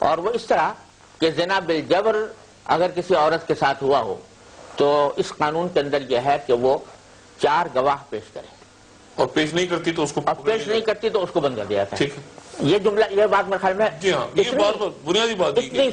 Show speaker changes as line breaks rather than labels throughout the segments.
اور وہ اس طرح کہ زنا بالجبر اگر کسی عورت کے ساتھ ہوا ہو تو اس قانون کے اندر یہ ہے کہ وہ 4 گواہ پیش کرے،
اور پیش نہیں کرتی تو اس کو
بند کر دیا جاتا ہے۔
ٹھیک ہے،
یہ جملہ، یہ بات میرے خیال میں
جی ہاں، یہ بات بنیادی بات
اتنی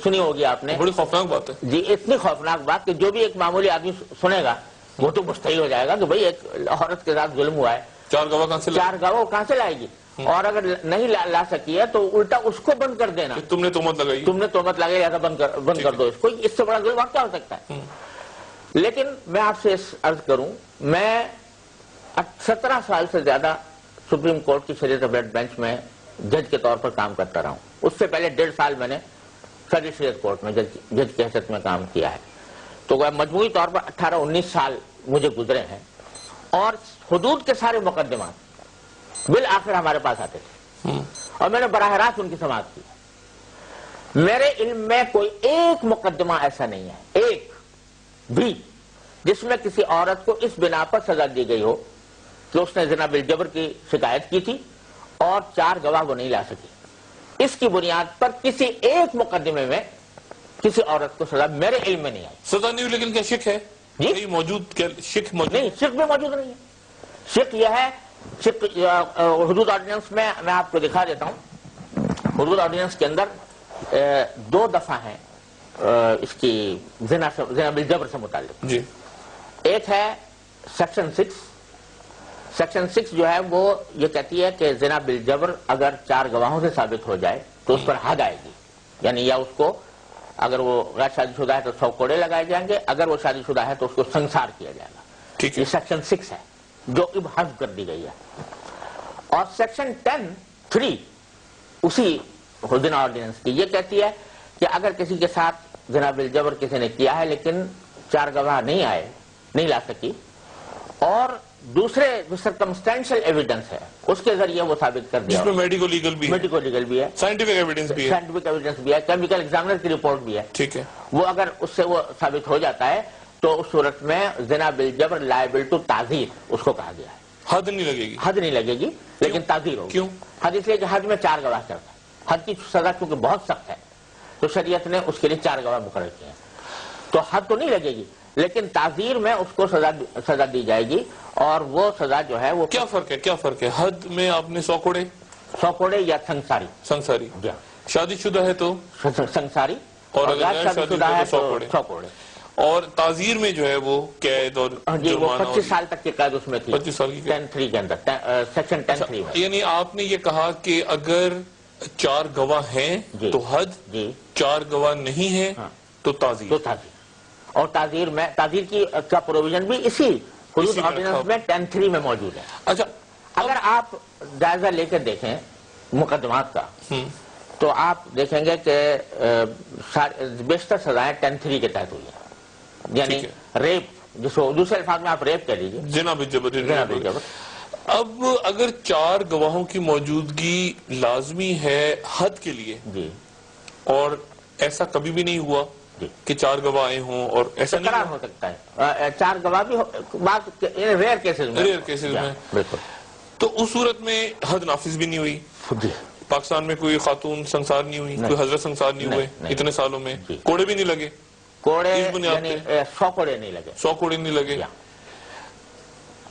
سنی ہوگی آپ نے،
بڑی خوفناک بات ہے
جی، اتنی خوفناک بات کہ جو بھی ایک معمولی آدمی سنے گا وہ تو مستحیل ہو جائے گا کہ بھئی ایک عورت کے ساتھ ظلم ہوا ہے،
4 گواہ کہاں سے
4 گواہ کہاں سے لائے گی؟ اور اگر نہیں لا سکی ہے تو الٹا اس کو بند کر دینا،
تم نے تہمت لگائی،
تم نے تہمت لگائی، لہذا بند کر دو اس کو۔ اس سے بڑا ظلم اور کیا ہو سکتا ہے؟ لیکن میں آپ سے عرض کروں، میں 17 سال سے زیادہ سپریم کورٹ کی شریعت اپیلیٹ بینچ میں جج کے طور پر کام کرتا رہا ہوں۔ اس سے پہلے 1.5 سال میں نے فیڈرل شریعت کورٹ میں جج کی حیثیت میں کام کیا ہے، تو مجموعی طور پر 18-19 سال مجھے گزرے ہیں، اور حدود کے سارے مقدمات بالآخر ہمارے پاس آتے تھے اور میں نے براہ راست ان کی سماعت کی۔ میرے علم میں کوئی ایک مقدمہ ایسا نہیں ہے، ایک بھی، جس میں کسی عورت کو اس بنا پر سزا دی گئی ہو کہ اس نے زنا بالجبر کی شکایت کی تھی اور 4 گواہ وہ نہیں لا سکی۔ اس کی بنیاد پر کسی ایک مقدمے میں کسی عورت کو سزا میرے علم میں نہیں آئی۔
سزا نہیں ہوئی، لیکن کیا شک ہے؟
جی
موجود، کیا شک موجود
نہیں، شک بھی موجود نہیں ہے۔ شک یہ ہے، شک حدود آرڈیننس میں آپ کو دکھا دیتا ہوں۔ حدود آرڈیننس کے اندر 2 دفعہ ہیں اس کی زنا بالجبر سے متعلق۔
جی،
ایک ہے سیکشن 6۔ سیکشن 6 جو ہے وہ یہ کہتی ہے کہ زنا بالجبر اگر 4 گواہوں سے ثابت ہو جائے تو اس پر حد آئے گی، یعنی یا اس کو، اگر وہ غیر شادی شدہ ہے تو 100 کوڑے لگائے جائیں گے، اگر وہ شادی شدہ ہے تو اس کو سنسار کیا جائے گا۔
ٹھیک ہے،
یہ سیکشن 6 ہے جو اب حذف کر دی گئی ہے۔ اور سیکشن 10(3) اسی زنا آرڈیننس کی یہ کہتی ہے کہ اگر کسی کے ساتھ زنا بالجبر کسی نے کیا ہے لیکن 4 گواہ نہیں آئے، نہیں لا سکی، اور دوسرے جو سرکمسٹینشل ایویڈنس ہے اس کے ذریعے وہ ثابت کر دیا،
جس میں میڈیکو لیگل بھی ہے، سائنٹیفک ایویڈنس
بھی ہے، کیمیکل ایگزامنر کی رپورٹ بھی ہے،
ٹھیک ہے،
وہ اگر اس سے وہ ثابت ہو جاتا ہے تو اس صورت میں زنا بالجبر لائبل ٹو تعزیر اس کو کہا گیا ہے۔
حد نہیں لگے گی،
حد نہیں لگے گی لیکن تعزیر ہوگی۔
کیوں؟
حد اس لیے کہ حد میں 4 گواہ چلتا ہے، حد کی سزا چونکہ بہت سخت ہے تو شریعت نے اس کے لیے 4 گواہ مقرر کیے ہیں، تو حد تو نہیں لگے گی لیکن تعزیر میں اس کو سزا دی جائے گی، اور وہ سزا جو ہے وہ
کیا فرق ہے؟ حد میں آپ نے 100 کوڑے،
100 کوڑے یا سنساری،
شادی شدہ ہے تو
سنساری،
اور اگر
غیر شادی شدہ ہے تو 100 کوڑے،
اور تعزیر میں جو ہے وہ قید اور
وہ 25 سال تک کی قید اس میں تھی،
25 سال کی
10(3) کے اندر، سیکشن 10(3) میں۔
یعنی آپ نے یہ کہا کہ اگر 4 گواہ ہیں تو حد، 4 گواہ نہیں ہیں تو تعزیر،
اور تعزیر کا پروویژن بھی اسی حدود آرڈیننس میں 10(3) میں موجود ہے۔
اچھا،
اگر آپ جائزہ لے کر دیکھیں مقدمات کا تو آپ دیکھیں گے کہ بیشتر سزائیں 10(3) کے تحت ہوئی ہیں، یعنی ریپ، جس کو دوسرے الفاظ میں آپ ریپ کہہ لیجیے،
زنا بالجبر۔
جبر۔
اب اگر 4 گواہوں کی موجودگی لازمی ہے حد کے لیے،
جی،
اور ایسا کبھی بھی نہیں ہوا کہ 4 گواہ آئے ہوں، اور ایسا نہیں
قرار ہو سکتا ہے 4 گواہ بھی، بات ریئر کیسز میں، بالکل،
تو اس صورت میں حد نافذ بھی نہیں ہوئی۔ پاکستان میں کوئی خاتون سنسار نہیں ہوئی، کوئی حضرت سنسار نہیں ہوئے اتنے سالوں میں، کوڑے بھی نہیں لگے،
کوڑے یعنی 100 کوڑے نہیں لگے،
100 کوڑے نہیں لگے،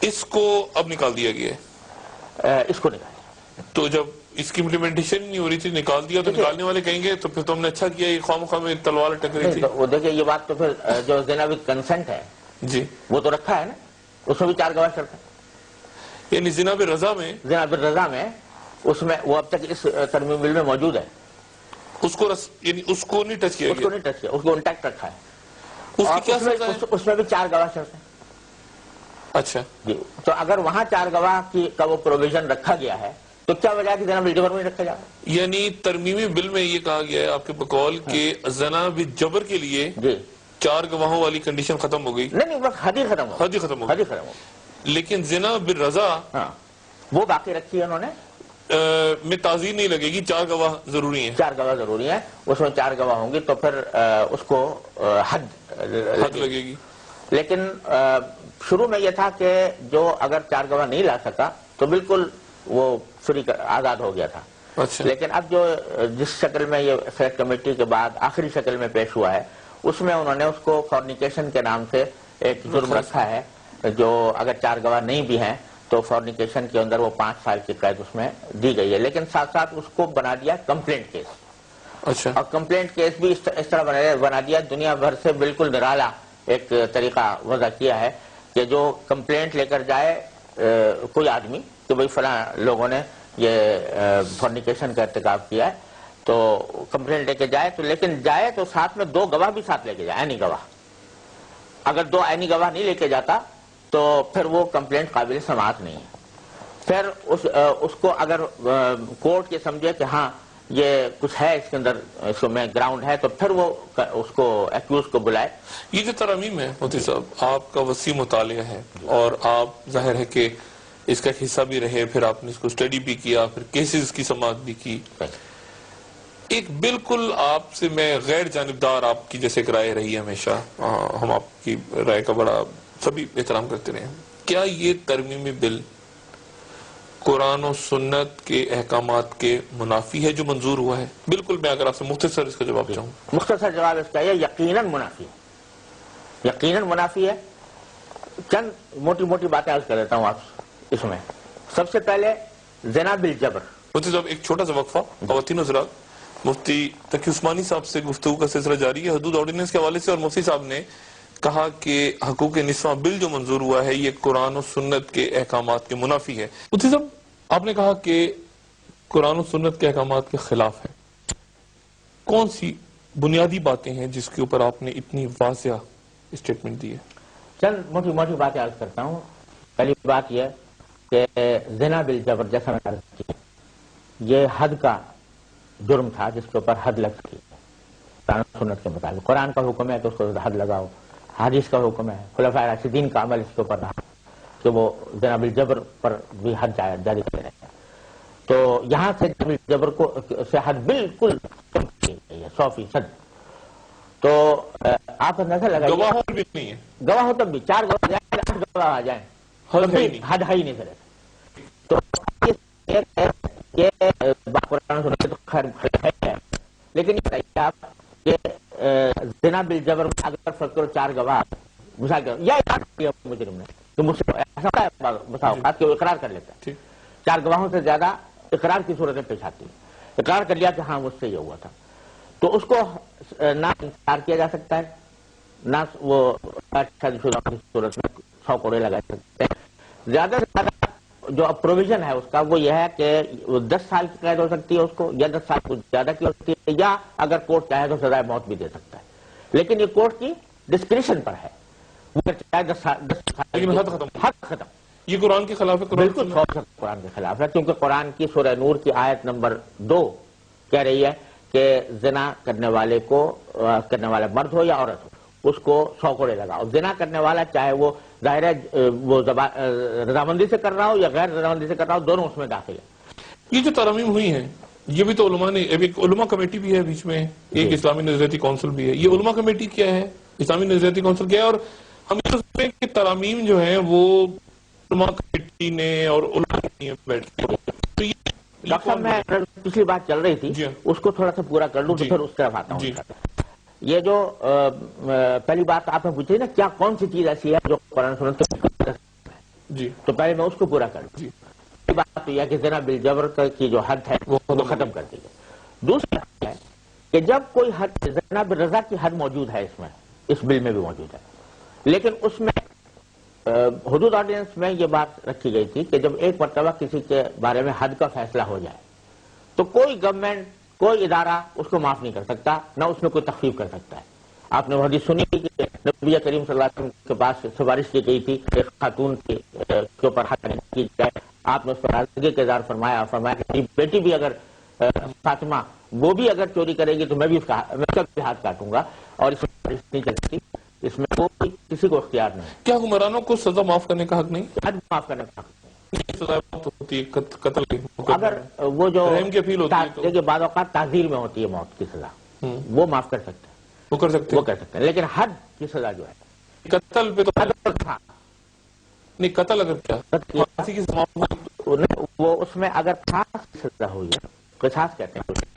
اس کو اب نکال دیا گیا ہے،
اس کو نکال،
تو جب اس کی امپلیمنٹیشن نہیں ہو رہی تھی، نکال دیا، تو نکالنے والے کہیں گے تو پھر تو ہم نے اچھا کیا، یہ خواہ مخواہ میں تلوار لٹک رہی تھی۔
وہ دیکھیں یہ بات تو پھر جو زنا ود کنسنٹ ہے
جی،
وہ تو رکھا ہے نا، اس میں بھی 4 گواہ شرط ہے،
یعنی زنا بالرضا میں،
زنا بالرضا میں، اس میں وہ اب تک اس ترمیم بل میں موجود ہے،
یعنی اس کو نہیں ٹچ کیا
اس کو نہیں ٹچ کیا، اس کو انٹیکٹ رکھا ہے،
اس کی کیا سزا ہے؟
اس میں بھی 4 گواہ شرط ہے۔
اچھا
جی، تو اگر وہاں 4 گواہ کا وہ پروویژن رکھا گیا ہے تو کیا وجہ کہ زنا بالجبر میں رکھا جائے؟
یعنی ترمیمی بل میں یہ کہا گیا ہے آپ کے بقول کہ زنا بالجبر کے لیے 4 گواہوں والی کنڈیشن ختم ہو گئی،
نہیں، بس حد ہی ختم ہو،
حد ہی ختم ہو گئی، لیکن زنا بالرضا
وہ باقی رکھی ہے انہوں نے،
میں تعزیر نہیں لگے گی، 4 گواہ ضروری ہیں،
4 گواہ ضروری ہیں، اس میں 4 گواہ ہوں گی تو پھر اس کو حد
لگے گی۔
لیکن شروع میں یہ تھا کہ جو اگر 4 گواہ نہیں لا سکا تو بالکل وہ فری آزاد ہو گیا تھا،
اچھا.
لیکن اب جو جس شکل میں یہ سلیکٹ کمیٹی کے بعد آخری شکل میں پیش ہوا ہے اس میں انہوں نے اس کو فورنیکیشن کے نام سے ایک جرم رکھا ہے، جو اگر 4 گواہ نہیں بھی ہیں تو فورنیکیشن کے اندر وہ 5 سال کی قید اس میں دی گئی ہے، لیکن ساتھ ساتھ اس کو بنا دیا کمپلینٹ کیس.
اچھا.
اور کمپلینٹ کیس بھی اس طرح بنا دیا، دنیا بھر سے بالکل نرالا ایک طریقہ وضع کیا ہے کہ جو کمپلینٹ لے کر جائے کوئی آدمی کہ بھئی فلاں لوگوں نے یہ فورنیکیشن کا ارتکاب کیا ہے، تو کمپلینٹ لے کے جائے، تو لیکن جائے تو ساتھ میں 2 گواہ بھی ساتھ لے کے جائے، عینی گواہ. اگر 2 عینی گواہ نہیں لے کے جاتا تو پھر وہ کمپلینٹ قابل سماعت نہیں ہے. پھر اس کو اگر کورٹ یہ سمجھے کہ ہاں یہ کچھ ہے اس کے اندر، اس میں گراؤنڈ ہے، تو پھر وہ اس کو ایکیوز کو بلائے.
یہ جو ترامیم ہے مفتی صاحب، آپ کا وسیع مطالعہ ہے اور آپ ظاہر ہے کہ اس کا حصہ بھی رہے، پھر آپ نے اس کو اسٹڈی بھی کیا، پھر کیسز کی سماعت بھی کی. ایک بالکل آپ سے میں غیر جانبدار آپ کی جیسے ایک رائے رہی ہے ہمیشہ، ہم آپ کی رائے کا بڑا سبھی احترام کرتے رہے ہیں. کیا یہ ترمیمی بل قرآن و سنت کے احکامات کے منافی ہے جو منظور ہوا ہے؟ بالکل میں اگر آپ سے مختصر اس کا جواب چاہوں.
مختصر جواب اس کا یہ یقیناً منافی ہے، یقیناً منافی ہے. چند موٹی موٹی باتیں عرض کر دیتا ہوں آپ اس میں. سب سے پہلے زنا بالجبر.
مفتی صاحب ایک چھوٹا سا وقفہ. خواتین حضرات، مفتی تقی عثمانی صاحب سے گفتگو کا سلسلہ جاری ہے حدود آرڈیننس کے حوالے سے، اور مفتی صاحب نے کہا کہ حقوق نسواں بل جو منظور ہوا ہے یہ قرآن و سنت کے احکامات کے منافی ہے. مفتی صاحب آپ نے کہا کہ قرآن و سنت کے احکامات کے خلاف ہے. کون سی بنیادی باتیں ہیں جس کے اوپر آپ نے اتنی واضح اسٹیٹمنٹ دی ہے؟
چند موٹی موٹی باتیں عرض کرتا ہوں. پہلی بات یہ کہ زنا بالجبر جیسا میں عرض کیا، یہ حد کا جرم تھا جس کے اوپر حد لگ سکی قرآن و سنت کے مطابق. قرآن کا حکم ہے تو اس کو حد لگاؤ، حدیث کا حکم ہے، خلفائے راشدین کا عمل اس کے اوپر رہا کہ وہ زنا بالجبر پر بھی حد جاری کرے رہے ہیں. تو یہاں سے جبر کو سے حد بالکل کم کی گئی ہے 100%. تو آپ اندازہ لگائیے،
گواہ بھی نہیں ہے،
گواہ تب بھی 4 گواہ جائیں، 8 گواہ آ جائیں، حد ہے ہی نہیں کرے. تو یہ بات قرآن سنت تو خیر ہے، لیکن یہ بتائیے آپ کہ زنا بالجبر میں اگر فرض کرو 4 گواہ مثال کے یا مجرم نے تو مجھ سے ایسا بسا اوقات کہ وہ اقرار کر لیتا ہے، 4 گواہوں سے زیادہ اقرار کی صورتیں پیش آتی ہیں. اقرار کر لیا کہ ہاں مجھ سے یہ ہوا تھا، تو اس کو نہ انکار کیا جا سکتا ہے، نہ وہ صورت میں 100 کوڑے لگا سکتے ہیں. زیادہ سے زیادہ جو پروویژن ہے اس کا وہ یہ ہے کہ 10 سال کی قید ہو سکتی ہے اس کو، یا 10 سال کچھ زیادہ کی ہو سکتی ہے، یا اگر کورٹ چاہے تو سزائے موت بھی دے سکتا ہے. لیکن یہ کورٹ کی ڈسکریشن پر ہے، وہ چاہے 10 سال حد ختم.
یہ قرآن کے خلاف ہے؟
بالکل 100% قرآن کے خلاف ہے، کیونکہ قرآن کی سورہ نور کی آیت نمبر 2 کہہ رہی ہے کہ زنا کرنے والا مرد ہو یا عورت ہو اس کو 100 کوڑے لگاؤ. زنا کرنے والا چاہے وہ ظاہر ہے وہ رضامندی سے کر رہا ہو یا غیر رضامندی سے کر رہا ہو، دونوں اس میں داخل ہے.
یہ جو ترامیم ہوئی ہیں یہ بھی تو علماء نے، ایک علماء کمیٹی بھی ہے بیچ میں، ایک اسلامی نظریاتی کونسل بھی ہے. یہ علماء کمیٹی کیا ہے، اسلامی نظریاتی کونسل کیا ہے؟ اور ہم یہ سمجھتے ہیں کہ ترامیم جو ہیں وہ علماء کمیٹی نے اور علماء نے بیٹھ کے.
ڈاکٹر صاحب میں پچھلی بات چل رہی تھی اس کو تھوڑا سا پورا کر لوں تو پھر اس طرف آتا ہوں. یہ جو پہلی بات آپ نے پوچھی نا کیا کون سی چیز ایسی ہے جو قرآن سنت
جی،
تو پہلے میں اس کو پورا کر لوں. پہلی بات تو یہ کہ زنا بالجبر کی جو حد ہے وہ ختم کر دی گئی. دوسری بات ہے کہ جب کوئی حد زنا بالرضا کی حد موجود ہے اس بل میں بھی موجود ہے، لیکن اس میں حدود آرڈیننس میں یہ بات رکھی گئی تھی کہ جب ایک مرتبہ کسی کے بارے میں حد کا فیصلہ ہو جائے تو کوئی گورنمنٹ، کوئی ادارہ اس کو معاف نہیں کر سکتا، نہ اس میں کوئی تخفیف کر سکتا ہے. آپ نے وہ حدیث سنی کہ نبی کریم صلی اللہ علیہ وسلم کے پاس سفارش کی گئی تھی ایک خاتون کے اوپر حد کی جائے. آپ نے اس پر آزادگی کا اظہار فرمایا کہ میری بیٹی بھی اگر فاطمہ وہ بھی اگر چوری کرے گی تو میں بھی اس کا ہاتھ کاٹوں گا، اور اس میں نہیں چل سکتی، اس میں کوئی کسی کو اختیار نہیں.
کیا حکمرانوں کو سزا معاف کرنے کا حق نہیں؟
حد معاف کرنے کا حق نہیں.
سزا ہوتی ہے قتل کی،
اگر وہ جو
رحم کی اپیل ہوتی ہے
کہ بعض اوقات تعزیر میں ہوتی ہے موت کی سزا، وہ معاف کر سکتے ہیں،
وہ کر سکتے ہیں.
لیکن حد کی سزا جو ہے
قتل پہ تو
تھا
نہیں، قتل اگر کیا پھانسی کی سزا
وہ اس میں اگر پھانسی کی سزا ہوئی ہے قصاص کہتے ہیں.